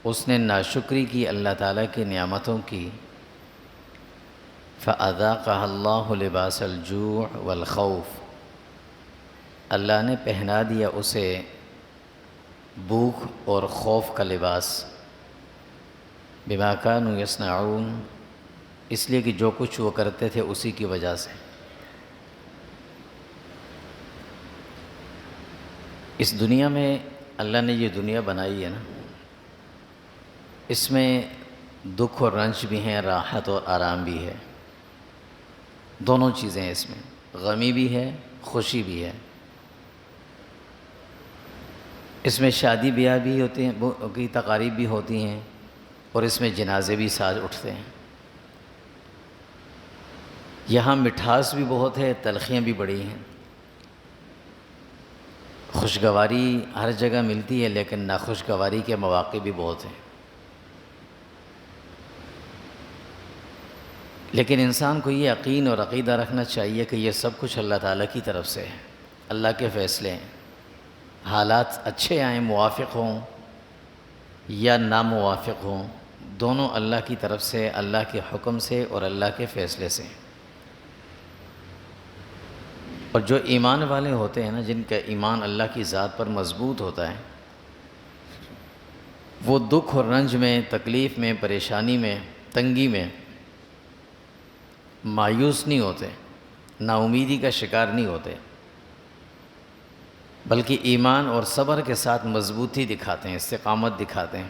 اس نے ناشکری کی اللہ تعالیٰ کی نعمتوں کی، فَأَذَاقَهَا اللَّهُ لِبَاسَ الْجُوعِ وَالْخَوْفِ، اللہ نے پہنا دیا اسے بھوک اور خوف کا لباس، بِمَا كَانُوا يَصْنَعُونَ، اس لیے کہ جو کچھ وہ کرتے تھے اسی کی وجہ سے۔ اس دنیا میں اللہ نے یہ دنیا بنائی ہے نا، اس میں دکھ اور رنج بھی ہیں، راحت اور آرام بھی ہے، دونوں چیزیں ہیں اس میں، غمی بھی ہے، خوشی بھی ہے۔ اس میں شادی بیاہ بھی ہوتے ہیں، کی تقاریب بھی ہوتی ہیں، اور اس میں جنازے بھی ساتھ اٹھتے ہیں۔ یہاں مٹھاس بھی بہت ہے، تلخیاں بھی بڑی ہیں، خوشگواری ہر جگہ ملتی ہے، لیکن ناخوشگواری کے مواقع بھی بہت ہیں۔ لیکن انسان کو یہ یقین اور عقیدہ رکھنا چاہیے کہ یہ سب کچھ اللہ تعالیٰ کی طرف سے ہے، اللہ کے فیصلے ہیں۔ حالات اچھے آئیں، موافق ہوں یا ناموافق ہوں، دونوں اللہ کی طرف سے، اللہ کے حکم سے اور اللہ کے فیصلے سے۔ اور جو ایمان والے ہوتے ہیں نا، جن کا ایمان اللہ کی ذات پر مضبوط ہوتا ہے، وہ دکھ اور رنج میں، تکلیف میں، پریشانی میں، تنگی میں مایوس نہیں ہوتے، نا امیدی کا شکار نہیں ہوتے، بلکہ ایمان اور صبر کے ساتھ مضبوطی دکھاتے ہیں، استقامت دکھاتے ہیں،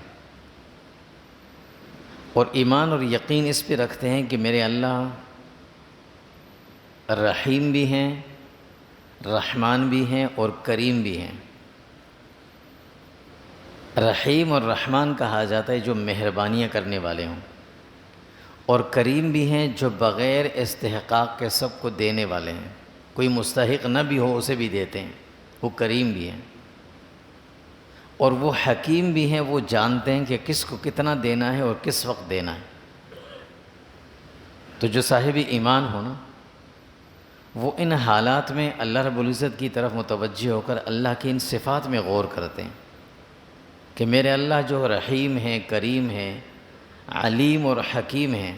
اور ایمان اور یقین اس پہ رکھتے ہیں کہ میرے اللہ رحیم بھی ہیں، رحمان بھی ہیں اور کریم بھی ہیں۔ رحیم اور رحمان کہا جاتا ہے جو مہربانیاں کرنے والے ہوں، اور کریم بھی ہیں جو بغیر استحقاق کے سب کو دینے والے ہیں، کوئی مستحق نہ بھی ہو اسے بھی دیتے ہیں، وہ کریم بھی ہیں۔ اور وہ حکیم بھی ہیں، وہ جانتے ہیں کہ کس کو کتنا دینا ہے اور کس وقت دینا ہے۔ تو جو صاحب ایمان ہو نا، وہ ان حالات میں اللہ رب العزت کی طرف متوجہ ہو کر اللہ کی ان صفات میں غور کرتے ہیں کہ میرے اللہ جو رحیم ہیں، کریم ہیں، علیم اور حکیم ہیں،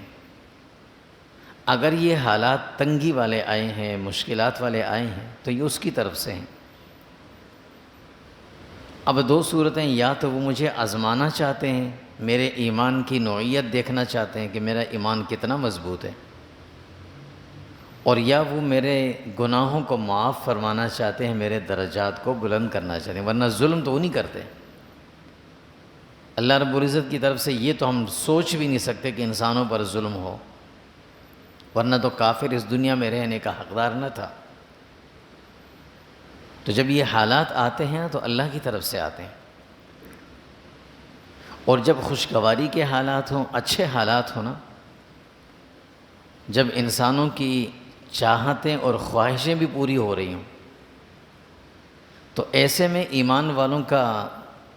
اگر یہ حالات تنگی والے آئے ہیں، مشکلات والے آئے ہیں، تو یہ اس کی طرف سے ہیں۔ اب دو صورتیں، یا تو وہ مجھے آزمانا چاہتے ہیں، میرے ایمان کی نوعیت دیکھنا چاہتے ہیں کہ میرا ایمان کتنا مضبوط ہے، اور یا وہ میرے گناہوں کو معاف فرمانا چاہتے ہیں، میرے درجات کو بلند کرنا چاہتے ہیں، ورنہ ظلم تو وہ نہیں کرتے۔ اللہ رب العزت کی طرف سے یہ تو ہم سوچ بھی نہیں سکتے کہ انسانوں پر ظلم ہو، ورنہ تو کافر اس دنیا میں رہنے کا حقدار نہ تھا۔ تو جب یہ حالات آتے ہیں تو اللہ کی طرف سے آتے ہیں، اور جب خوشگواری کے حالات ہوں، اچھے حالات ہوں نا، جب انسانوں کی چاہتیں اور خواہشیں بھی پوری ہو رہی ہوں، تو ایسے میں ایمان والوں کا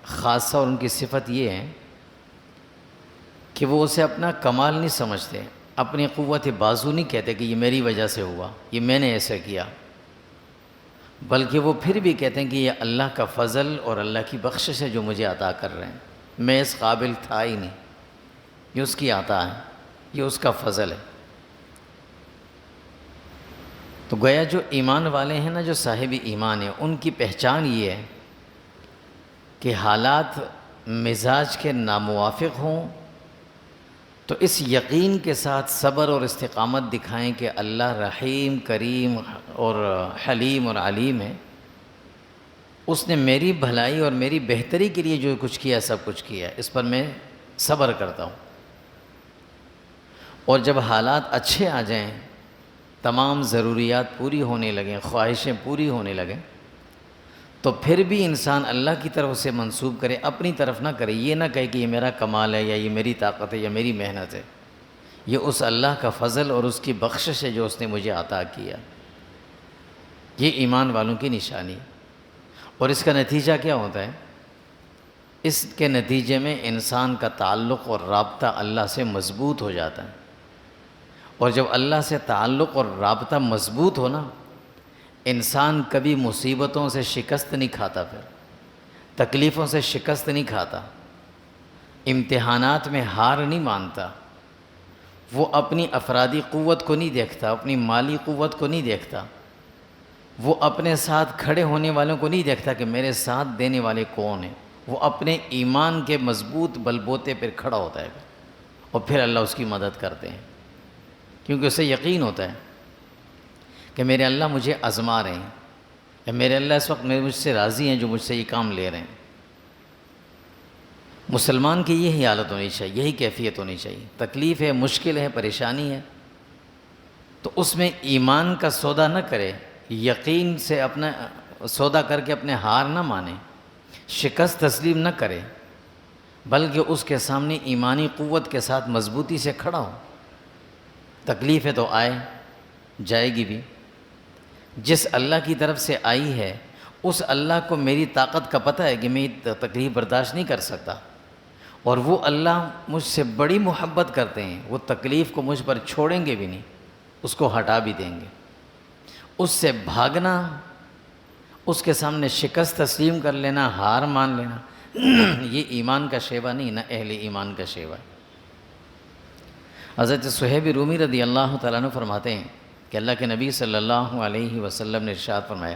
خاصہ اور ان کی صفت یہ ہے کہ وہ اسے اپنا کمال نہیں سمجھتے، اپنی قوت بازو نہیں کہتے کہ یہ میری وجہ سے ہوا، یہ میں نے ایسا کیا، بلکہ وہ پھر بھی کہتے ہیں کہ یہ اللہ کا فضل اور اللہ کی بخشش ہے جو مجھے عطا کر رہے ہیں، میں اس قابل تھا ہی نہیں، یہ اس کی عطا ہے، یہ اس کا فضل ہے۔ تو گویا جو ایمان والے ہیں نا، جو صاحب ایمان ہیں، ان کی پہچان یہ ہے کہ حالات مزاج کے ناموافق ہوں تو اس یقین کے ساتھ صبر اور استقامت دکھائیں کہ اللہ رحیم، کریم اور حلیم اور علیم ہے، اس نے میری بھلائی اور میری بہتری کے لیے جو کچھ کیا سب کچھ کیا، اس پر میں صبر کرتا ہوں۔ اور جب حالات اچھے آ جائیں، تمام ضروریات پوری ہونے لگیں، خواہشیں پوری ہونے لگیں، تو پھر بھی انسان اللہ کی طرف سے منسوب کرے، اپنی طرف نہ کرے، یہ نہ کہے کہ یہ میرا کمال ہے یا یہ میری طاقت ہے یا میری محنت ہے، یہ اس اللہ کا فضل اور اس کی بخشش ہے جو اس نے مجھے عطا کیا۔ یہ ایمان والوں کی نشانی، اور اس کا نتیجہ کیا ہوتا ہے؟ اس کے نتیجے میں انسان کا تعلق اور رابطہ اللہ سے مضبوط ہو جاتا ہے، اور جب اللہ سے تعلق اور رابطہ مضبوط ہو نا، انسان کبھی مصیبتوں سے شکست نہیں کھاتا، پھر تکلیفوں سے شکست نہیں کھاتا، امتحانات میں ہار نہیں مانتا، وہ اپنی افرادی قوت کو نہیں دیکھتا، اپنی مالی قوت کو نہیں دیکھتا، وہ اپنے ساتھ کھڑے ہونے والوں کو نہیں دیکھتا کہ میرے ساتھ دینے والے کون ہیں، وہ اپنے ایمان کے مضبوط بلبوتے پر کھڑا ہوتا ہے اور پھر اللہ اس کی مدد کرتے ہیں، کیونکہ اسے یقین ہوتا ہے کہ میرے اللہ مجھے آزما رہے ہیں، یا میرے اللہ اس وقت مجھ سے راضی ہیں جو مجھ سے یہ کام لے رہے ہیں۔ مسلمان کی یہی حالت ہونی چاہیے، یہی کیفیت ہونی چاہیے۔ تکلیف ہے، مشکل ہے، پریشانی ہے، تو اس میں ایمان کا سودا نہ کرے، یقین سے اپنا سودا کر کے اپنے ہار نہ مانے، شکست تسلیم نہ کرے، بلکہ اس کے سامنے ایمانی قوت کے ساتھ مضبوطی سے کھڑا ہو۔ تکلیف ہے تو آئے، جائے گی بھی۔ جس اللہ کی طرف سے آئی ہے اس اللہ کو میری طاقت کا پتہ ہے کہ میں یہ تکلیف برداشت نہیں کر سکتا، اور وہ اللہ مجھ سے بڑی محبت کرتے ہیں، وہ تکلیف کو مجھ پر چھوڑیں گے بھی نہیں، اس کو ہٹا بھی دیں گے۔ اس سے بھاگنا، اس کے سامنے شکست تسلیم کر لینا، ہار مان لینا، یہ ایمان کا شیوا نہیں، نہ اہل ایمان کا شیوا ہے۔ حضرت صہیب رومی رضی اللہ تعالیٰ عنہ فرماتے ہیں کہ اللہ کے نبی صلی اللہ علیہ وسلم نے ارشاد فرمایا،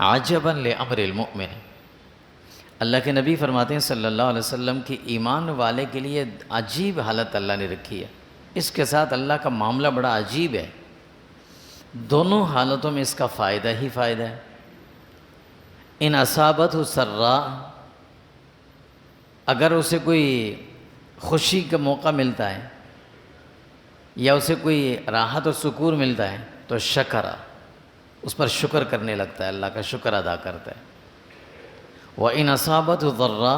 عجبا لامر المؤمن، اللہ کے نبی فرماتے ہیں صلی اللہ علیہ وسلم کہ ایمان والے کے لیے عجیب حالت اللہ نے رکھی ہے، اس کے ساتھ اللہ کا معاملہ بڑا عجیب ہے، دونوں حالتوں میں اس کا فائدہ ہی فائدہ ہے۔ ان اصابتہ سراء، اگر اسے کوئی خوشی کا موقع ملتا ہے یا اسے کوئی راحت اور سکون ملتا ہے تو شکر، اس پر شکر کرنے لگتا ہے، اللہ کا شکر ادا کرتا ہے۔ وَإِنْ أَصَابَتْهُ ضَرًّا،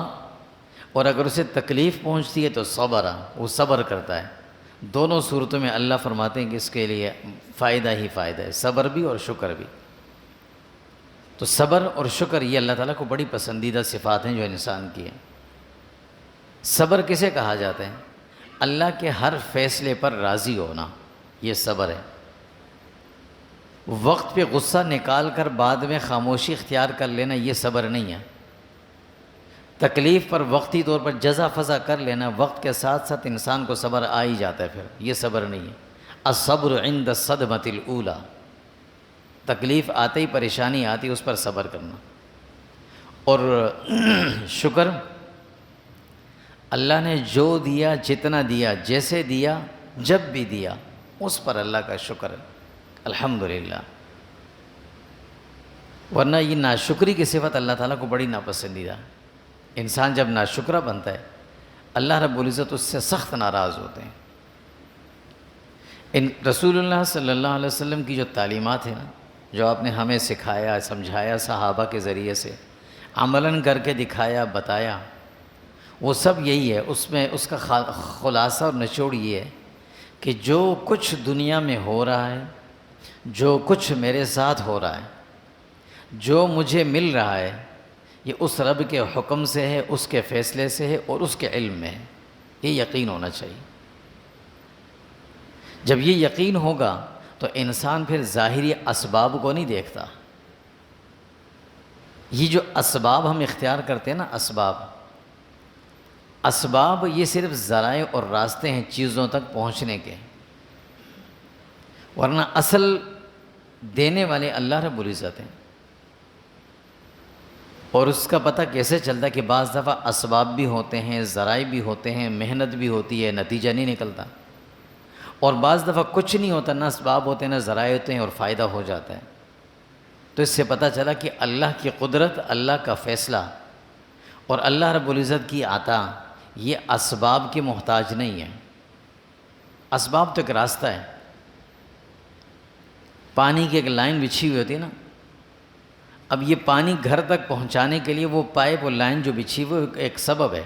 اور اگر اسے تکلیف پہنچتی ہے تو صبر، وہ صبر کرتا ہے۔ دونوں صورتوں میں اللہ فرماتے ہیں کہ اس کے لیے فائدہ ہی فائدہ ہے، صبر بھی اور شکر بھی۔ تو صبر اور شکر یہ اللہ تعالیٰ کو بڑی پسندیدہ صفات ہیں جو انسان کی ہیں۔ صبر کسے کہا جاتا ہے؟ اللہ کے ہر فیصلے پر راضی ہونا، یہ صبر ہے۔ وقت پہ غصہ نکال کر بعد میں خاموشی اختیار کر لینا، یہ صبر نہیں ہے۔ تکلیف پر وقتی طور پر جزا فضا کر لینا، وقت کے ساتھ ساتھ انسان کو صبر آ ہی جاتا ہے، پھر یہ صبر نہیں ہے۔ الصبر عند الصدمۃ الاولی، تکلیف آتے ہی، پریشانی آتی اس پر صبر کرنا۔ اور شکر، اللہ نے جو دیا، جتنا دیا، جیسے دیا، جب بھی دیا، اس پر اللہ کا شکر ہے، الحمدللہ۔ ورنہ یہ ناشکری کی صفت اللہ تعالیٰ کو بڑی ناپسندیدہ ہے۔ انسان جب ناشکرہ بنتا ہے اللہ رب العزت اس سے سخت ناراض ہوتے ہیں۔ ان رسول اللہ صلی اللہ علیہ وسلم کی جو تعلیمات ہیں نا، جو آپ نے ہمیں سکھایا، سمجھایا، صحابہ کے ذریعے سے عملاً کر کے دکھایا، بتایا، وہ سب یہی ہے۔ اس میں اس کا خلاصہ اور نچوڑ یہ ہے کہ جو کچھ دنیا میں ہو رہا ہے، جو کچھ میرے ساتھ ہو رہا ہے، جو مجھے مل رہا ہے، یہ اس رب کے حکم سے ہے، اس کے فیصلے سے ہے اور اس کے علم میں ہے، یہ یقین ہونا چاہیے۔ جب یہ یقین ہوگا تو انسان پھر ظاہری اسباب کو نہیں دیکھتا۔ یہ جو اسباب ہم اختیار کرتے ہیں نا، اسباب یہ صرف ذرائع اور راستے ہیں چیزوں تک پہنچنے کے، ورنہ اصل دینے والے اللہ رب العزت ہیں۔ اور اس کا پتہ کیسے چلتا ہے کہ بعض دفعہ اسباب بھی ہوتے ہیں، ذرائع بھی ہوتے ہیں، محنت بھی ہوتی ہے، نتیجہ نہیں نکلتا، اور بعض دفعہ کچھ نہیں ہوتا، نہ اسباب ہوتے ہیں نہ ذرائع ہوتے ہیں اور فائدہ ہو جاتا ہے۔ تو اس سے پتہ چلا کہ اللہ کی قدرت، اللہ کا فیصلہ اور اللہ رب العزت کی عطا یہ اسباب کی محتاج نہیں ہے۔ اسباب تو ایک راستہ ہے، پانی کی ایک لائن بچھی ہوئی ہوتی ہے نا، اب یہ پانی گھر تک پہنچانے کے لیے وہ پائپ اور لائن جو بچھی وہ ایک سبب ہے،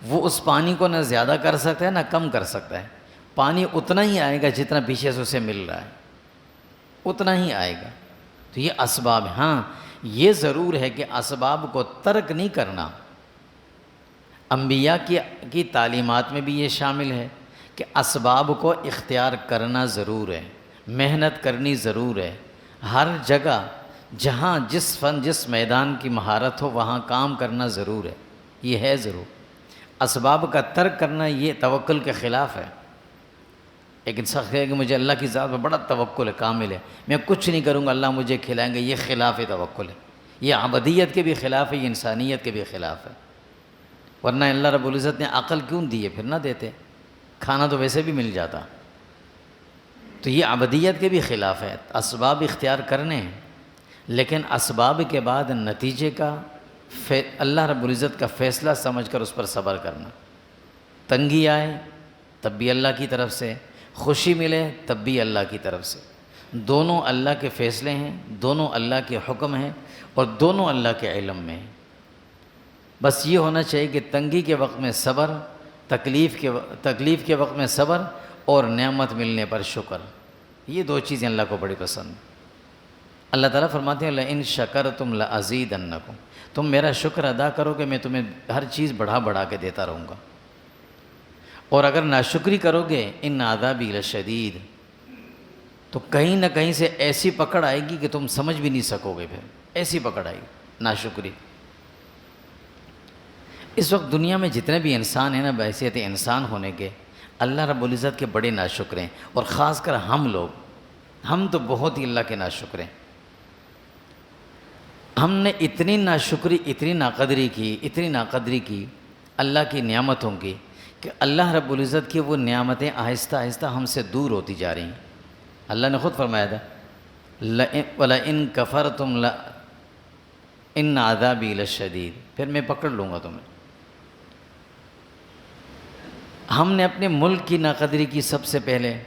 وہ اس پانی کو نہ زیادہ کر سکتا ہے نہ کم کر سکتا ہے، پانی اتنا ہی آئے گا جتنا پیچھے سے اسے مل رہا ہے، اتنا ہی آئے گا۔ تو یہ اسباب ہیں۔ ہاں یہ ضرور ہے کہ اسباب کو ترک نہیں کرنا، انبیاء کی تعلیمات میں بھی یہ شامل ہے کہ اسباب کو اختیار کرنا ضرور ہے، محنت کرنی ضرور ہے، ہر جگہ جہاں جس فن جس میدان کی مہارت ہو وہاں کام کرنا ضرور ہے، یہ ہے ضرور۔ اسباب کا ترک کرنا یہ توکل کے خلاف ہے۔ ایک انسان کہے کہ مجھے اللہ کی ذات پر بڑا توکل ہے، کامل ہے، میں کچھ نہیں کروں گا اللہ مجھے کھلائیں گے، یہ خلاف توکل ہے، یہ عبدیت کے بھی خلاف ہے، یہ انسانیت کے بھی خلاف ہے۔ ورنہ اللہ رب العزت نے عقل کیوں دی ہے؟ پھر نہ دیتے، کھانا تو ویسے بھی مل جاتا۔ تو یہ عبدیت کے بھی خلاف ہے۔ اسباب اختیار کرنے ہیں، لیکن اسباب کے بعد نتیجے کا اللہ رب العزت کا فیصلہ سمجھ کر اس پر صبر کرنا۔ تنگی آئے تب بھی اللہ کی طرف سے، خوشی ملے تب بھی اللہ کی طرف سے، دونوں اللہ کے فیصلے ہیں، دونوں اللہ کے حکم ہیں، اور دونوں اللہ کے علم میں ہیں۔ بس یہ ہونا چاہیے کہ تنگی کے وقت میں صبر، تکلیف کے وقت میں صبر، اور نعمت ملنے پر شکر، یہ دو چیزیں اللہ کو بڑی پسند ہیں۔ اللہ تعالیٰ فرماتے ہیں لَإِن شَكَرْتُمْ لَأَزِيدَنَّكُمْ، تم میرا شکر ادا کرو کہ میں تمہیں ہر چیز بڑھا بڑھا کے دیتا رہوں گا، اور اگر ناشکری کرو گے ان عذابی لشدید، تو کہیں نہ کہیں سے ایسی پکڑ آئے گی کہ تم سمجھ بھی نہیں سکو گے، پھر ایسی پکڑ آئے گی ناشکری۔ اس وقت دنیا میں جتنے بھی انسان ہیں نا، بحیثیت انسان ہونے کے، اللہ رب العزت کے بڑے ناشکر ہیں، اور خاص کر ہم تو بہت ہی اللہ کے ناشکر ہیں۔ ہم نے اتنی ناشکری، اتنی ناقدری کی اللہ کی نعمتوں کی، کہ اللہ رب العزت کی وہ نعمتیں آہستہ آہستہ ہم سے دور ہوتی جا رہی ہیں۔ اللہ نے خود فرمایا تھا وَلَئِن كَفَرْتُمْ إِنَّ عَذَابِي لَشَدِيدٌ، پھر میں پکڑ لوں گا تمہیں۔ ہم نے اپنے ملک کی ناقدری کی سب سے پہلے۔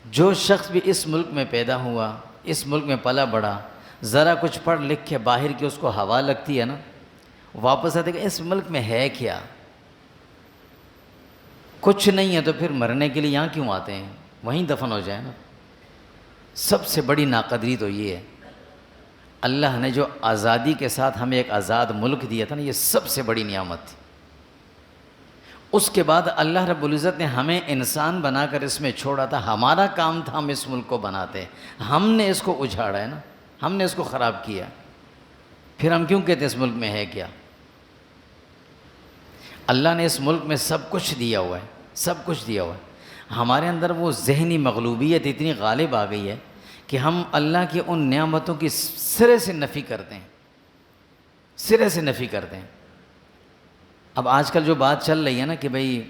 جو شخص بھی اس ملک میں پیدا ہوا، اس ملک میں پلا بڑھا، ذرا کچھ پڑھ لکھ کے باہر کی اس کو ہوا لگتی ہے نا، واپس آتے کہ اس ملک میں ہے کیا، کچھ نہیں ہے، تو پھر مرنے کے لیے یہاں کیوں آتے ہیں، وہیں دفن ہو جائے نا۔ سب سے بڑی ناقدری تو یہ ہے، اللہ نے جو آزادی کے ساتھ ہمیں ایک آزاد ملک دیا تھا نا، یہ سب سے بڑی نعمت تھی۔ اس کے بعد اللہ رب العزت نے ہمیں انسان بنا کر اس میں چھوڑا تھا، ہمارا کام تھا ہم اس ملک کو بناتے، ہم نے اس کو اجھاڑا ہے نا، ہم نے اس کو خراب کیا، پھر ہم کیوں کہتے ہیں اس ملک میں ہے کیا؟ اللہ نے اس ملک میں سب کچھ دیا ہوا ہے، سب کچھ دیا ہوا ہے۔ ہمارے اندر وہ ذہنی مغلوبیت اتنی غالب آ گئی ہے کہ ہم اللہ کی ان نعمتوں کی سرے سے نفی کرتے ہیں، سرے سے نفی کرتے ہیں۔ اب آج کل جو بات چل رہی ہے نا کہ بھئی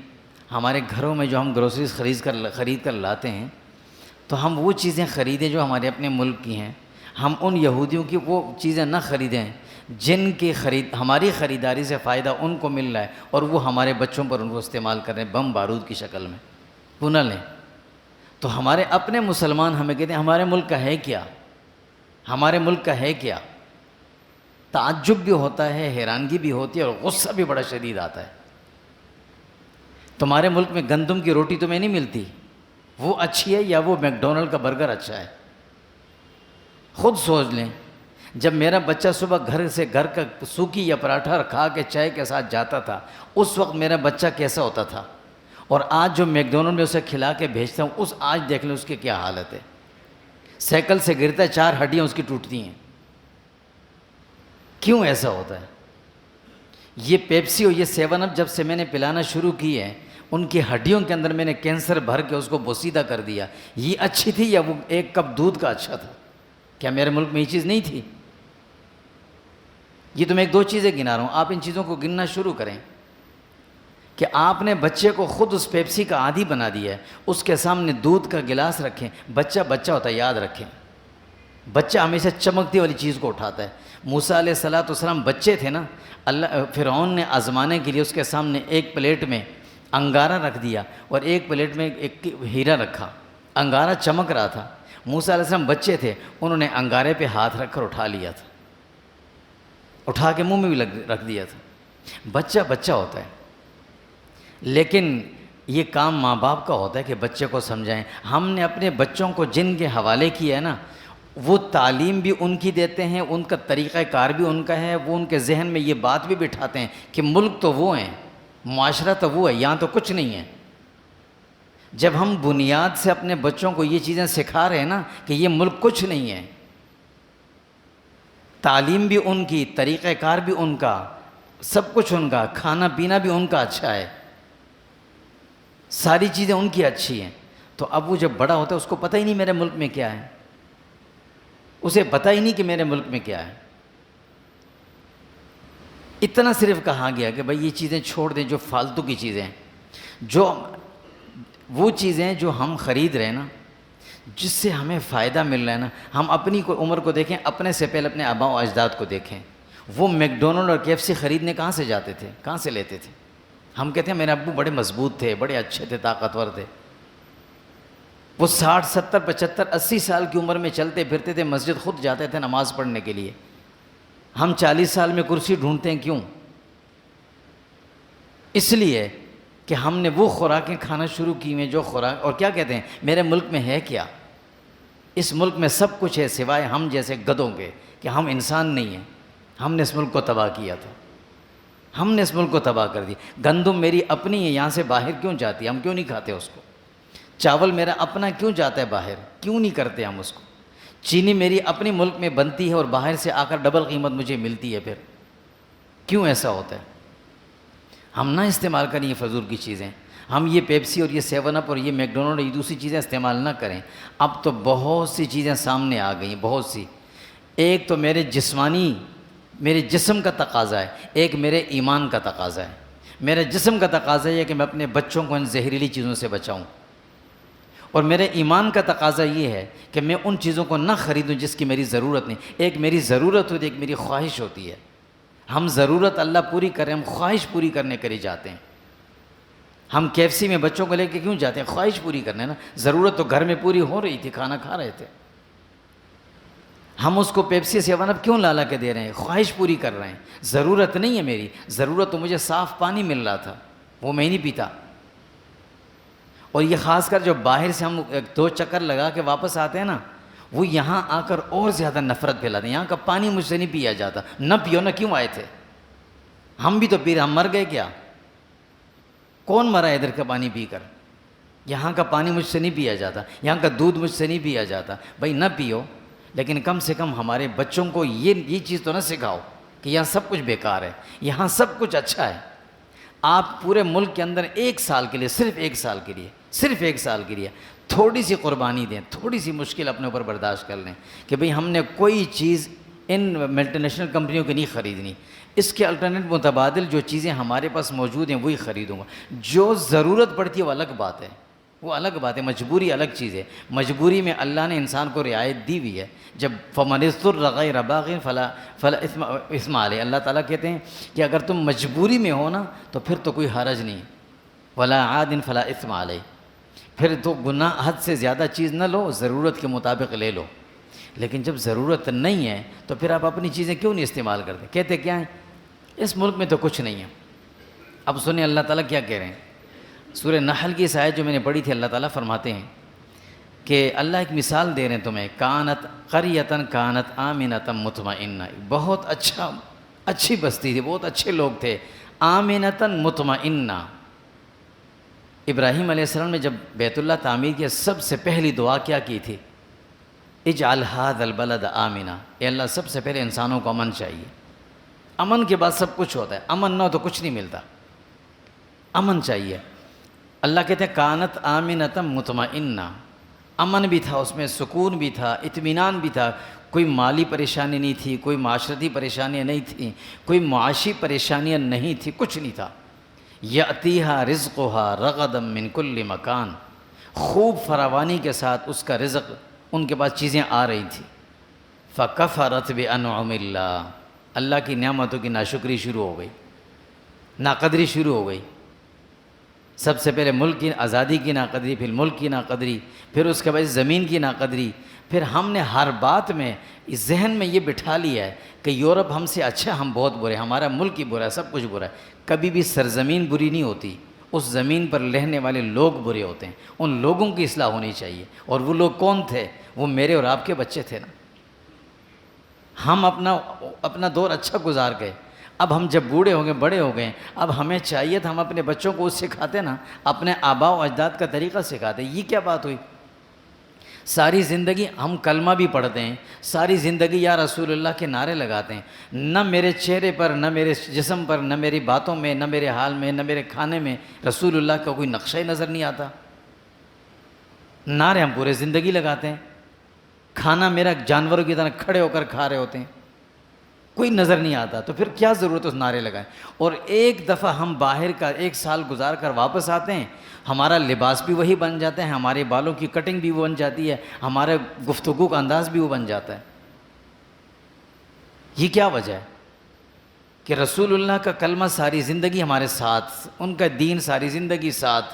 ہمارے گھروں میں جو ہم گروسریز خرید کر لاتے ہیں، تو ہم وہ چیزیں خریدیں جو ہمارے اپنے ملک کی ہیں، ہم ان یہودیوں کی وہ چیزیں نہ خریدیں جن کی ہماری خریداری سے فائدہ ان کو مل رہا ہے، اور وہ ہمارے بچوں پر ان کو استعمال کر رہے ہیں بم بارود کی شکل میں، وہ نہ لیں۔ تو ہمارے اپنے مسلمان ہمیں کہتے ہیں ہمارے ملک کا ہے کیا، ہمارے ملک کا ہے کیا؟ تعجب بھی ہوتا ہے، حیرانگی بھی ہوتی ہے، اور غصہ بھی بڑا شدید آتا ہے۔ تمہارے ملک میں گندم کی روٹی تمہیں نہیں ملتی، وہ اچھی ہے یا وہ میک ڈونلڈ کا برگر اچھا ہے؟ خود سوچ لیں۔ جب میرا بچہ صبح گھر کا سوکی یا پراٹھا کھا کے چائے کے ساتھ جاتا تھا، اس وقت میرا بچہ کیسا ہوتا تھا، اور آج جو میک ڈونلڈ میں اسے کھلا کے بھیجتا ہوں، آج دیکھ لیں اس کی کیا حالت ہے۔ سائیکل سے گرتا ہے، 4 ہڈیاں اس کی ٹوٹتی ہیں۔ کیوں ایسا ہوتا ہے؟ یہ پیپسی اور یہ 7 اپ جب سے میں نے پلانا شروع کی ہے، ان کی ہڈیوں کے اندر میں نے کینسر بھر کے اس کو بوسیدہ کر دیا۔ یہ اچھی تھی یا وہ 1 کپ دودھ کا اچھا تھا؟ کیا میرے ملک میں یہ چیز نہیں تھی؟ یہ تو میں 1-2 چیزیں گنا رہا ہوں، آپ ان چیزوں کو گننا شروع کریں کہ آپ نے بچے کو خود اس پیپسی کا عادی بنا دیا ہے۔ اس کے سامنے دودھ کا گلاس رکھیں، بچہ ہوتا ہے، یاد رکھیں، بچہ ہمیشہ چمکتی والی چیز کو اٹھاتا ہے۔ موسیٰ علیہ السلام بچے تھے نا، فرعون نے آزمانے کے لیے اس کے سامنے ایک پلیٹ میں انگارہ رکھ دیا اور ایک پلیٹ میں ایک ہیرا رکھا، انگارہ چمک رہا تھا۔ موسیٰ علیہ السلام بچے تھے، انہوں نے انگارے پہ ہاتھ رکھ کر اٹھا لیا تھا، اٹھا کے منہ میں بھی رکھ دیا تھا۔ بچہ ہوتا ہے، لیکن یہ کام ماں باپ کا ہوتا ہے کہ بچے کو سمجھائیں۔ ہم نے اپنے بچوں کو جن کے حوالے کیا ہے نا، وہ تعلیم بھی ان کی دیتے ہیں، ان کا طریقہ کار بھی ان کا ہے، وہ ان کے ذہن میں یہ بات بھی بٹھاتے ہیں کہ ملک تو وہ ہیں، معاشرہ تو وہ ہے، یہاں تو کچھ نہیں ہے۔ جب ہم بنیاد سے اپنے بچوں کو یہ چیزیں سکھا رہے ہیں نا کہ یہ ملک کچھ نہیں ہے، تعلیم بھی ان کی، طریقہ کار بھی ان کا، سب کچھ ان کا، کھانا پینا بھی ان کا اچھا ہے، ساری چیزیں ان کی اچھی ہیں. تو اب وہ جب بڑا ہوتا ہے اس کو پتہ ہی نہیں میرے ملک میں کیا ہے، اسے پتہ ہی نہیں کہ میرے ملک میں کیا ہے. اتنا صرف کہا گیا کہ بھائی یہ چیزیں چھوڑ دیں جو فالتو کی چیزیں ہیں، جو وہ چیزیں جو ہم خرید رہے ہیں نا، جس سے ہمیں فائدہ مل رہا ہے نا. ہم اپنی عمر کو دیکھیں، اپنے سے پہلے اپنے آباء و اجداد کو دیکھیں. وہ میک ڈونلڈ اور KFC خریدنے کہاں سے جاتے تھے، کہاں سے لیتے تھے؟ ہم کہتے ہیں میرے ابو بڑے مضبوط تھے، بڑے اچھے تھے، طاقتور تھے. وہ 60 70 75 80 سال کی عمر میں چلتے پھرتے تھے، مسجد خود جاتے تھے نماز پڑھنے کے لیے. ہم 40 سال میں کرسی ڈھونڈتے ہیں، کیوں؟ اس لیے کہ ہم نے وہ خوراکیں کھانا شروع کی ہیں جو خوراک، اور کیا کہتے ہیں میرے ملک میں ہے کیا؟ اس ملک میں سب کچھ ہے سوائے ہم جیسے گدھوں کے، کہ ہم انسان نہیں ہیں. ہم نے اس ملک کو تباہ کیا تھا، ہم نے اس ملک کو تباہ کر دی. گندم میری اپنی ہے، یہاں سے باہر کیوں جاتی ہے؟ ہم کیوں نہیں کھاتے اس کو؟ چاول میرا اپنا کیوں جاتا ہے باہر؟ کیوں نہیں کرتے ہم اس کو؟ چینی میری اپنے ملک میں بنتی ہے اور باہر سے آ کر ڈبل قیمت مجھے ملتی ہے، پھر کیوں ایسا ہوتا ہے؟ ہم نہ استعمال کریں یہ فضول کی چیزیں. ہم یہ پیپسی اور یہ 7 اپ اور یہ میک ڈونلڈ اور یہ دوسری چیزیں استعمال نہ کریں. اب تو بہت سی چیزیں سامنے آ گئی ہیں، بہت سی. ایک تو میرے جسم کا تقاضا ہے، ایک میرے ایمان کا تقاضا ہے. میرے جسم کا تقاضا یہ ہے کہ میں اپنے بچوں کو ان زہریلی چیزوں سے بچاؤں، اور میرے ایمان کا تقاضا یہ ہے کہ میں ان چیزوں کو نہ خریدوں جس کی میری ضرورت نہیں. ایک میری ضرورت ہوتی ہے، ایک میری خواہش ہوتی ہے. ہم ضرورت اللہ پوری کریں، ہم خواہش پوری کرنے کے لیے جاتے ہیں. ہم KFC میں بچوں کو لے کے کیوں جاتے ہیں؟ خواہش پوری کرنے نا. ضرورت تو گھر میں پوری ہو رہی تھی، کھانا کھا رہے تھے. ہم اس کو پیپسی 7 اپ کیوں لالا کے دے رہے ہیں؟ خواہش پوری کر رہے ہیں. ضرورت نہیں ہے میری. ضرورت تو مجھے صاف پانی مل رہا تھا، وہ میں نہیں پیتا. اور یہ خاص کر جو باہر سے ہم 2 چکر لگا کے واپس آتے ہیں نا، وہ یہاں آ کر اور زیادہ نفرت پھیلاتے ہیں. یہاں کا پانی مجھ سے نہیں پیا جاتا. نہ پیو نا، کیوں آئے تھے؟ ہم بھی تو پی رہے، ہم مر گئے کیا؟ کون مرا ہے ادھر کا پانی پی کر؟ یہاں کا پانی مجھ سے نہیں پیا جاتا، یہاں کا دودھ مجھ سے نہیں پیا جاتا. بھائی نہ پیو، لیکن کم سے کم ہمارے بچوں کو یہ چیز تو نہ سکھاؤ کہ یہاں سب کچھ بیکار ہے، یہاں سب کچھ اچھا ہے. آپ پورے ملک کے اندر 1 سال کے لیے، صرف 1 سال کے لیے تھوڑی سی قربانی دیں، تھوڑی سی مشکل اپنے اوپر برداشت کر لیں کہ بھئی ہم نے کوئی چیز ان ملٹی نیشنل کمپنیوں کی نہیں خریدنی. اس کے الٹرنیٹ متبادل جو چیزیں ہمارے پاس موجود ہیں وہی خریدوں گا. جو ضرورت پڑتی ہے وہ الگ بات ہے، وہ الگ بات ہے. مجبوری الگ چیز ہے. مجبوری میں اللہ نے انسان کو رعایت دی ہوئی ہے. جب فَمَنِ اضْطُرَّ غَيْرَ بَاغٍ فَلَا إِثْمَ عَلَيْهِ، اللہ تعالیٰ کہتے ہیں کہ اگر تم مجبوری میں ہو نا تو پھر تو کوئی حرج نہیں. وَلَا عَادٍ فَلَا إِثْمَ عَلَيْهِ، پھر تو گناہ حد سے زیادہ چیز نہ لو، ضرورت کے مطابق لے لو. لیکن جب ضرورت نہیں ہے تو پھر آپ اپنی چیزیں کیوں نہیں استعمال کرتے؟ کہتے کیا ہیں؟ اس ملک میں تو کچھ نہیں ہے. اب سنیں اللہ تعالیٰ کیا کہہ رہے ہیں. سورہ نحل کی آیت جو میں نے پڑھی تھی، اللہ تعالیٰ فرماتے ہیں کہ اللہ ایک مثال دے رہے ہیں تمہیں. کانت قریۃ کانت آمنۃ مطمئنہ، بہت اچھی بستی تھی، بہت اچھے لوگ تھے. آمنۃ مطمئنہ. ابراہیم علیہ السلام نے جب بیت اللہ تعمیر کیا، سب سے پہلی دعا کیا کی تھی؟ اجعل ھذا البلد آمنا. اے اللہ، سب سے پہلے انسانوں کو امن چاہیے. امن کے بعد سب کچھ ہوتا ہے. امن نہ ہو تو کچھ نہیں ملتا. امن چاہیے. اللہ کہتے ہیں کانت آمنۃ مطمئنہ. امن بھی تھا، اس میں سکون بھی تھا، اطمینان بھی تھا. کوئی مالی پریشانی نہیں تھی، کوئی معاشرتی پریشانیاں نہیں تھیں، کوئی معاشی پریشانیاں نہیں تھیں، کچھ نہیں تھا. یأتیہا رزقہا رغدا من کل مکان. خوب فراوانی کے ساتھ اس کا رزق، ان کے پاس چیزیں آ رہی تھیں. فکفرت بانعم اللہ. اللہ کی نعمتوں کی ناشکری شروع ہو گئی، ناقدری شروع ہو گئی. سب سے پہلے ملک کی آزادی کی ناقدری، پھر ملک کی ناقدری، پھر اس کے بعد زمین کی ناقدری. پھر ہم نے ہر بات میں اس ذہن میں یہ بٹھا لیا ہے کہ یورپ ہم سے اچھا، ہم بہت برے، ہمارا ملک ہی برا ہے، سب کچھ برا ہے. کبھی بھی سرزمین بری نہیں ہوتی، اس زمین پر رہنے والے لوگ برے ہوتے ہیں. ان لوگوں کی اصلاح ہونی چاہیے. اور وہ لوگ کون تھے؟ وہ میرے اور آپ کے بچے تھے نا. ہم اپنا دور اچھا گزار گئے. اب ہم جب بوڑھے ہو گئے، بڑے ہو گئے، اب ہمیں چاہیے تھا ہم اپنے بچوں کو اس سکھاتے نا، اپنے آباء و اجداد کا طریقہ سکھاتے. یہ کیا بات ہوئی؟ ساری زندگی ہم کلمہ بھی پڑھتے ہیں، ساری زندگی یا رسول اللہ کے نعرے لگاتے ہیں، نہ میرے چہرے پر، نہ میرے جسم پر، نہ میری باتوں میں، نہ میرے حال میں، نہ میرے کھانے میں رسول اللہ کا کوئی نقشہ ہی نظر نہیں آتا۔ نعرے ہم پورے زندگی لگاتے ہیں، کھانا میرا جانوروں کی طرح کھڑے ہو کر کھا رہے ہوتے ہیں، کوئی نظر نہیں آتا، تو پھر کیا ضرورت اس نعرے لگائیں؟ اور ایک دفعہ ہم باہر کا 1 سال گزار کر واپس آتے ہیں، ہمارا لباس بھی وہی بن جاتا ہے، ہمارے بالوں کی کٹنگ بھی وہ بن جاتی ہے، ہمارے گفتگو کا انداز بھی وہ بن جاتا ہے۔ یہ کیا وجہ ہے کہ رسول اللہ کا کلمہ ساری زندگی ہمارے ساتھ، ان کا دین ساری زندگی ساتھ،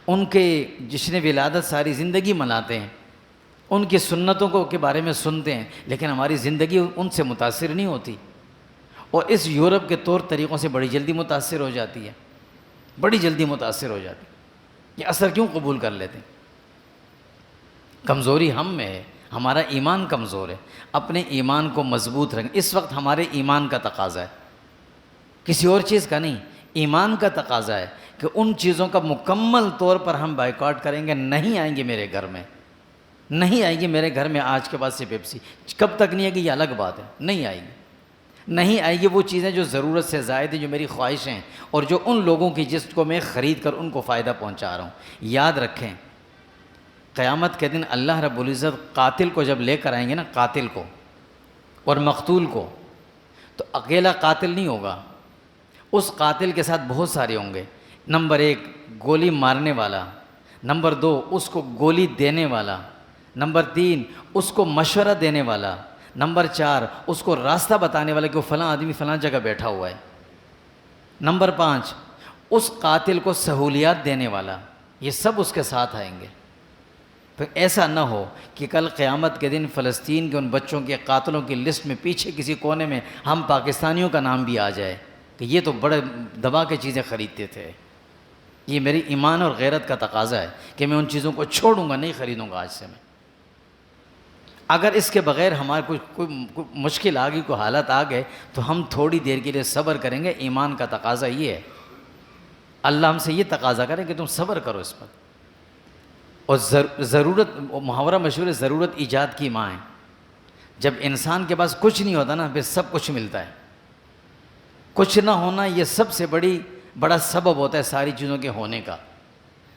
ان کے جشن ولادت ساری زندگی مناتے ہیں، ان کی سنتوں کو کے بارے میں سنتے ہیں، لیکن ہماری زندگی ان سے متاثر نہیں ہوتی، اور اس یورپ کے طور طریقوں سے بڑی جلدی متاثر ہو جاتی ہے، بڑی جلدی متاثر ہو جاتی ہے۔ یہ اثر کیوں قبول کر لیتے ہیں؟ کمزوری ہم میں ہے، ہمارا ایمان کمزور ہے، اپنے ایمان کو مضبوط رکھیں۔ اس وقت ہمارے ایمان کا تقاضا ہے، کسی اور چیز کا نہیں، ایمان کا تقاضا ہے کہ ان چیزوں کا مکمل طور پر ہم بائیکاٹ کریں گے، نہیں آئیں گے میرے گھر میں، نہیں آئے گی میرے گھر میں آج کے بعد سے پیپسی۔ کب تک نہیں آئے گی یہ الگ بات ہے، نہیں آئے گی، نہیں آئے گی وہ چیزیں جو ضرورت سے زائد ہیں، جو میری خواہشیں ہیں، اور جو ان لوگوں کی جس کو میں خرید کر ان کو فائدہ پہنچا رہا ہوں۔ یاد رکھیں، قیامت کے دن اللہ رب العزت قاتل کو جب لے کر آئیں گے نا، قاتل کو اور مقتول کو، تو اکیلا قاتل نہیں ہوگا، اس قاتل کے ساتھ بہت سارے ہوں گے۔ نمبر 1 گولی مارنے والا، نمبر 2 اس کو گولی دینے والا، نمبر 3 اس کو مشورہ دینے والا، نمبر 4 اس کو راستہ بتانے والا کہ وہ فلاں آدمی فلاں جگہ بیٹھا ہوا ہے، نمبر 5 اس قاتل کو سہولیات دینے والا، یہ سب اس کے ساتھ آئیں گے۔ پھر ایسا نہ ہو کہ کل قیامت کے دن فلسطین کے ان بچوں کے قاتلوں کی لسٹ میں پیچھے کسی کونے میں ہم پاکستانیوں کا نام بھی آ جائے کہ یہ تو بڑے دبا کے چیزیں خریدتے تھے۔ یہ میری ایمان اور غیرت کا تقاضا ہے کہ میں ان چیزوں کو چھوڑوں گا، نہیں خریدوں گا آج سے میں۔ اگر اس کے بغیر ہمارے کوئی مشکل آ گئی، کوئی حالت آ گئے، تو ہم تھوڑی دیر کے لیے صبر کریں گے۔ ایمان کا تقاضا یہ ہے، اللہ ہم سے یہ تقاضا کرے کہ تم صبر کرو اس پر۔ اور ضرورت، محاورہ مشہور ہے، ضرورت ایجاد کی ماں ہے۔ جب انسان کے پاس کچھ نہیں ہوتا نا، پھر سب کچھ ملتا ہے۔ کچھ نہ ہونا یہ سب سے بڑا سبب ہوتا ہے ساری چیزوں کے ہونے کا۔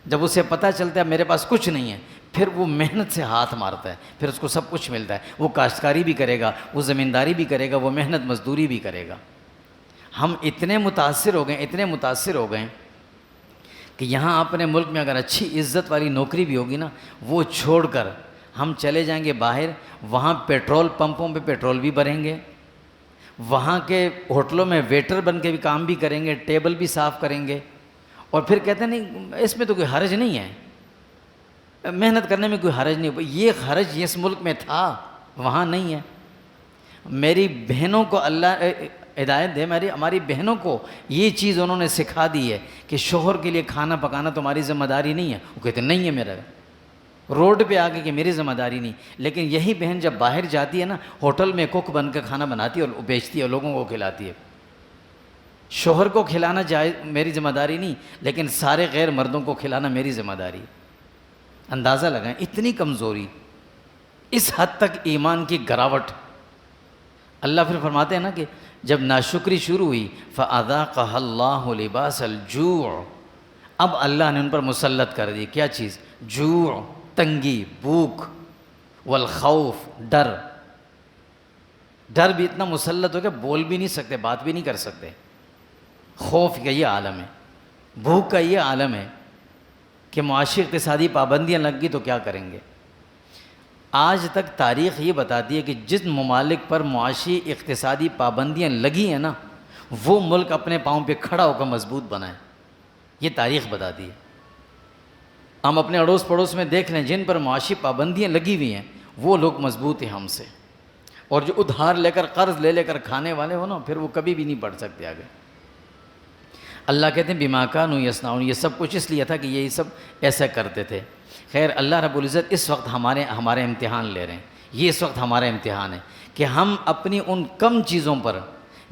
جب اسے پتہ چلتا ہے میرے پاس کچھ نہیں ہے، پھر وہ محنت سے ہاتھ مارتا ہے، پھر اس کو سب کچھ ملتا ہے۔ وہ کاشتکاری بھی کرے گا، وہ زمینداری بھی کرے گا، وہ محنت مزدوری بھی کرے گا۔ ہم اتنے متاثر ہو گئے کہ یہاں اپنے ملک میں اگر اچھی عزت والی نوکری بھی ہوگی نا، وہ چھوڑ کر ہم چلے جائیں گے باہر، وہاں پیٹرول پمپوں پہ پیٹرول بھی بھریں گے، وہاں کے ہوٹلوں میں ویٹر بن کے بھی کام بھی کریں گے، ٹیبل بھی صاف کریں گے، اور پھر کہتے ہیں نہیں اس میں تو کوئی حرج نہیں ہے، محنت کرنے میں کوئی حرج نہیں۔ یہ حرج اس ملک میں تھا، وہاں نہیں ہے۔ میری بہنوں کو اللہ ہدایت دے، ہماری بہنوں کو یہ چیز انہوں نے سکھا دی ہے کہ شوہر کے لیے کھانا پکانا تمہاری ذمہ داری نہیں ہے۔ وہ کہتے نہیں ہے، میرا روڈ پہ آ کے کہ میری ذمہ داری نہیں، لیکن یہی بہن جب باہر جاتی ہے نا، ہوٹل میں کوک بن کے کھانا بناتی ہے اور بیچتی ہے اور لوگوں کو کھلاتی ہے۔ شوہر کو کھلانا جائز میری ذمہ داری نہیں، لیکن سارے غیر مردوں کو کھلانا میری ذمہ داری ہے۔ اندازہ لگائیں اتنی کمزوری، اس حد تک ایمان کی گراوٹ۔ اللہ پھر فرماتے ہیں نا کہ جب ناشکری شروع ہوئی، فَأَذَاقَهَا اللَّهُ لِبَاسَ الْجُوعِ، اب اللہ نے ان پر مسلط کر دی کیا چیز؟ جوع، تنگی، بھوک، والخوف، ڈر۔ ڈر بھی اتنا مسلط ہو کہ بول بھی نہیں سکتے، بات بھی نہیں کر سکتے۔ خوف کا یہ عالم ہے، بھوک کا یہ عالم ہے کہ معاشی اقتصادی پابندیاں لگ گئی تو کیا کریں گے۔ آج تک تاریخ یہ بتاتی ہے کہ جن ممالک پر معاشی اقتصادی پابندیاں لگی ہیں نا، وہ ملک اپنے پاؤں پہ کھڑا ہو کر مضبوط بنا ہے، یہ تاریخ بتاتی ہے۔ ہم اپنے اڑوس پڑوس میں دیکھ لیں، جن پر معاشی پابندیاں لگی ہوئی ہیں وہ لوگ مضبوط ہیں ہم سے، اور جو ادھار لے کر قرض لے کر کھانے والے ہو نا، پھر وہ کبھی بھی نہیں بڑھ سکتے آگے۔ اللہ کہتے ہیں بما کانوا یصنعون، یہ سب کچھ اس لیے تھا کہ یہ سب ایسا کرتے تھے۔ خیر، اللہ رب العزت اس وقت ہمارے امتحان لے رہے ہیں۔ یہ اس وقت ہمارا امتحان ہے کہ ہم اپنی ان کم چیزوں پر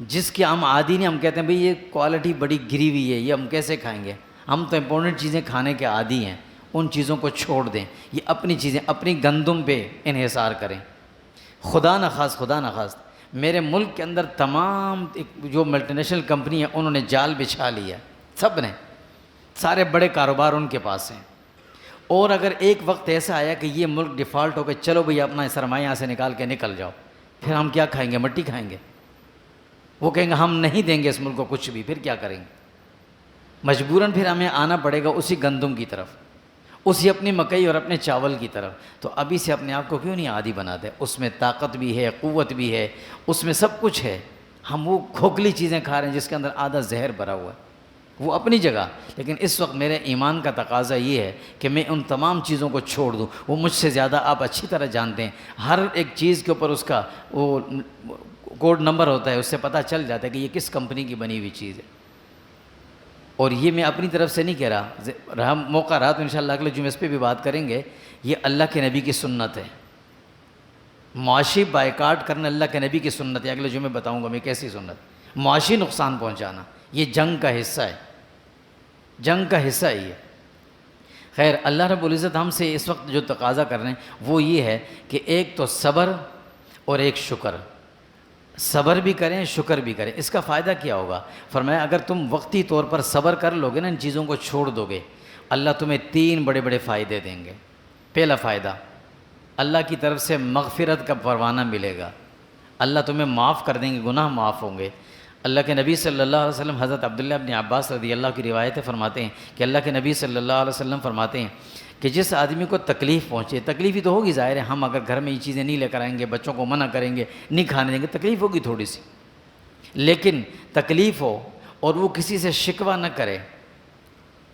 جس کے ہم عادی نہیں، ہم کہتے ہیں بھئی یہ کوالٹی بڑی گری ہوئی ہے، یہ ہم کیسے کھائیں گے، ہم تو امپورٹنٹ چیزیں کھانے کے عادی ہیں، ان چیزوں کو چھوڑ دیں، یہ اپنی چیزیں اپنی گندم پہ انحصار کریں۔ خدا نخواست میرے ملک کے اندر تمام جو ملٹی نیشنل کمپنی ہیں انہوں نے جال بچھا لیا، سب نے، سارے بڑے کاروبار ان کے پاس ہیں۔ اور اگر ایک وقت ایسا آیا کہ یہ ملک ڈیفالٹ ہو گئے، چلو بھئی اپنا سرمایہ یہاں سے نکال کے نکل جاؤ، پھر ہم کیا کھائیں گے؟ مٹی کھائیں گے۔ وہ کہیں گے ہم نہیں دیں گے اس ملک کو کچھ بھی، پھر کیا کریں گے؟ مجبوراً پھر ہمیں آنا پڑے گا اسی گندم کی طرف، اسی اپنی مکئی اور اپنے چاول کی طرف۔ تو ابھی سے اپنے آپ کو کیوں نہیں عادی بناتے؟ اس میں طاقت بھی ہے، قوت بھی ہے، اس میں سب کچھ ہے۔ ہم وہ کھوکھلی چیزیں کھا رہے ہیں جس کے اندر آدھا زہر بھرا ہوا ہے، وہ اپنی جگہ، لیکن اس وقت میرے ایمان کا تقاضا یہ ہے کہ میں ان تمام چیزوں کو چھوڑ دوں۔ وہ مجھ سے زیادہ آپ اچھی طرح جانتے ہیں، ہر ایک چیز کے اوپر اس کا وہ کوڈ نمبر ہوتا ہے، اس سے پتہ چل جاتا ہے کہ یہ کس کمپنی کی بنی ہوئی چیز ہے۔ اور یہ میں اپنی طرف سے نہیں کہہ رہا، موقع رہا تو انشاءاللہ اگلے جمعے اس پہ بھی بات کریں گے۔ یہ اللہ کے نبی کی سنت ہے، معاشی بائیکاٹ کرنا اللہ کے نبی کی سنت ہے۔ اگلے جمعے بتاؤں گا میں کیسی سنت، معاشی نقصان پہنچانا یہ جنگ کا حصہ ہے، جنگ کا حصہ ہی ہے۔ خیر، اللہ رب العزت ہم سے اس وقت جو تقاضا کر رہے ہیں وہ یہ ہے کہ ایک تو صبر اور ایک شکر، صبر بھی کریں شکر بھی کریں۔ اس کا فائدہ کیا ہوگا؟ فرمایا اگر تم وقتی طور پر صبر کر لو گے نا، ان چیزوں کو چھوڑ دو گے، اللہ تمہیں 3 بڑے بڑے فائدے دیں گے۔ پہلا فائدہ، اللہ کی طرف سے مغفرت کا پروانہ ملے گا، اللہ تمہیں معاف کر دیں گے، گناہ معاف ہوں گے۔ اللہ کے نبی صلی اللہ علیہ وسلم، حضرت عبداللہ بن عباس رضی اللہ کی روایتیں فرماتے ہیں کہ اللہ کے نبی صلی اللہ علیہ وسلم فرماتے ہیں کہ جس آدمی کو تکلیف پہنچے، تکلیف ہی تو ہوگی، ظاہر ہے ہم اگر گھر میں یہ چیزیں نہیں لے کر آئیں گے، بچوں کو منع کریں گے، نہیں کھانے دیں گے، تکلیف ہوگی تھوڑی سی، لیکن تکلیف ہو اور وہ کسی سے شکوہ نہ کرے،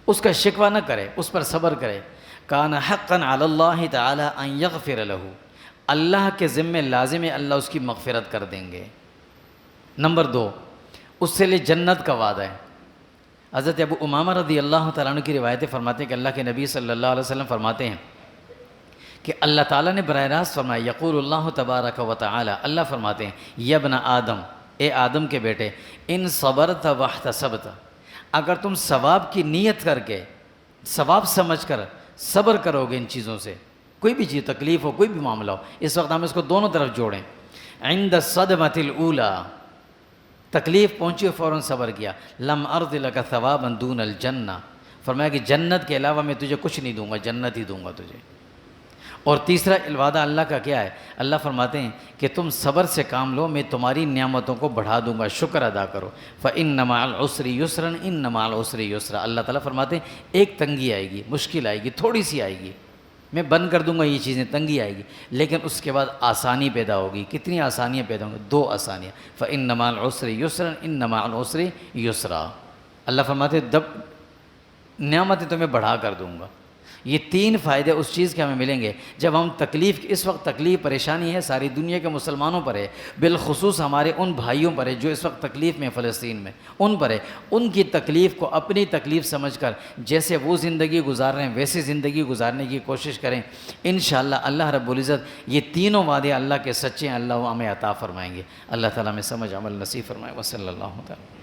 اس کا شکوہ نہ کرے، اس پر صبر کرے، کان حقا علی اللہ تعالی ان یغفر لہ، اللہ کے ذمہ لازم ہے اللہ اس کی مغفرت کر دیں گے۔ نمبر 2، اس سے لے جنت کا وعدہ ہے۔ حضرت ابو امامہ رضی اللہ تعالیٰ عنہ کی روایتیں فرماتے ہیں کہ اللہ کے نبی صلی اللہ علیہ وسلم فرماتے ہیں کہ اللہ تعالیٰ نے براہ راست فرمایا، یقول اللہ تبارک و تعالی، اللہ فرماتے ہیں، یا ابن آدم، اے آدم کے بیٹے، ان صبرت واحتسبت، اگر تم ثواب کی نیت کر کے، ثواب سمجھ کر صبر کرو گے ان چیزوں سے، کوئی بھی چیز تکلیف ہو، کوئی بھی معاملہ ہو، اس وقت ہم اس کو دونوں طرف جوڑیں، عند الصدمۃ الاولی، تکلیف پہنچی اور فوراً صبر کیا، لم ارض لک ثوابا دون الجنہ، فرمایا کہ جنت کے علاوہ میں تجھے کچھ نہیں دوں گا، جنت ہی دوں گا تجھے۔ اور تیسرا وعدہ اللہ کا کیا ہے؟ اللہ فرماتے ہیں کہ تم صبر سے کام لو، میں تمہاری نعمتوں کو بڑھا دوں گا، شکر ادا کرو، فإن مع العسر یسرا ان مع العسر یسرا، اللہ تعالیٰ فرماتے ہیں ایک تنگی آئے گی، مشکل آئے گی، تھوڑی سی آئے گی، میں بند کر دوں گا یہ چیزیں، تنگی آئے گی، لیکن اس کے بعد آسانی پیدا ہوگی۔ کتنی آسانیاں پیدا ہوں گی؟ 2 آسانیاں، فإن مع العسر یسرا ان مع العسر یسرا، اللہ فرماتے ہیں نعمتیں تمہیں بڑھا کر دوں گا۔ یہ 3 فائدے اس چیز کے ہمیں ملیں گے جب ہم تکلیف، اس وقت تکلیف پریشانی ہے ساری دنیا کے مسلمانوں پر ہے، بالخصوص ہمارے ان بھائیوں پر ہے جو اس وقت تکلیف میں فلسطین میں، ان پر ہے، ان کی تکلیف کو اپنی تکلیف سمجھ کر جیسے وہ زندگی گزار رہے ہیں ویسی زندگی گزارنے کی کوشش کریں، انشاءاللہ اللہ رب العزت یہ تینوں وعدے اللہ کے سچے ہیں، اللہ ہمیں عطا فرمائیں گے۔ اللہ تعالیٰ میں سمجھ عمل نصیب فرمائے، وصلی اللہ تعالیٰ۔